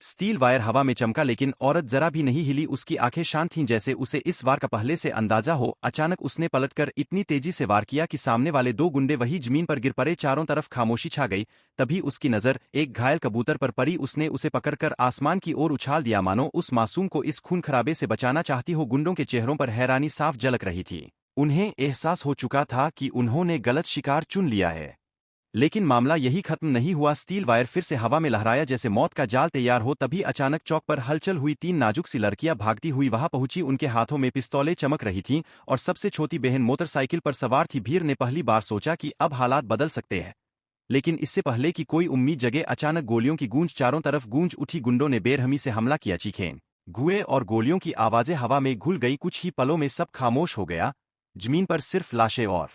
Steel wire हवा में चमका लेकिन औरत जरा भी नहीं हिली। उसकी आंखें शांत थीं जैसे उसे इस वार का पहले से अंदाजा हो। अचानक उसने पलटकर इतनी तेजी से वार किया कि सामने वाले दो गुंडे वही जमीन पर गिर पड़े। चारों तरफ खामोशी छा गई। तभी उसकी नजर एक घायल कबूतर पर पड़ी। उसने उसे पकड़कर आसमान की ओर उछाल दिया मानो उस मासूम को इस खून खराबे से बचाना चाहती हो। गुंडों के चेहरों पर हैरानी साफ झलक रही थी। उन्हें एहसास हो चुका था कि उन्होंने गलत शिकार चुन लिया है। लेकिन मामला यही खत्म नहीं हुआ। स्टील वायर फिर से हवा में लहराया जैसे मौत का जाल तैयार हो। तभी अचानक चौक पर हलचल हुई। तीन नाजुक सी लड़कियां भागती हुई वहां पहुंची। उनके हाथों में पिस्तौलें चमक रही थीं और सबसे छोटी बहन मोटरसाइकिल पर सवार थी। भीड़ ने पहली बार सोचा कि अब हालात बदल सकते हैं। लेकिन इससे पहले कि कोई उम्मीद जगे अचानक गोलियों की गूंज चारों तरफ गूंज उठी। गुंडों ने बेरहमी से हमला किया। चीखें, धुएं और गोलियों की आवाजें हवा में घुल गई। कुछ ही पलों में सब खामोश हो गया। जमीन पर सिर्फ लाशें और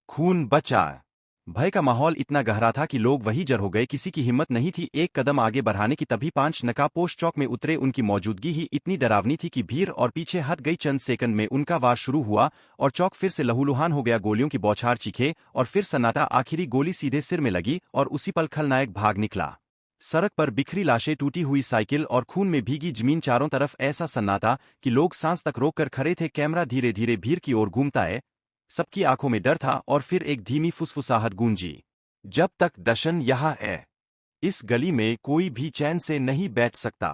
खून बचा। भय का माहौल इतना गहरा था कि लोग वहीं जर हो गए। किसी की हिम्मत नहीं थी एक कदम आगे बढ़ाने की। तभी 5 नकाबपोश चौक में उतरे। उनकी मौजूदगी ही इतनी डरावनी थी कि भीड़ और पीछे हट गई। चंद सेकंड में उनका वार शुरू हुआ और चौक फिर से लहूलुहान हो गया। गोलियों की बौछार, चीखे और फिर सन्नाटा। आखिरी गोली सीधे सिर में लगी और उसी पल खलनायक भाग निकला। सड़क पर बिखरी लाशें, टूटी हुई साइकिल और खून में भीगी जमीन। चारों तरफ ऐसा सन्नाटा कि लोग सांस तक रोक कर खड़े थे। कैमरा धीरे धीरे भीड़ की ओर घूमता है। सबकी आंखों में डर था और फिर एक धीमी फुसफुसाहट गूंजी, जब तक दशन यहाँ है, इस गली में कोई भी चैन से नहीं बैठ सकता।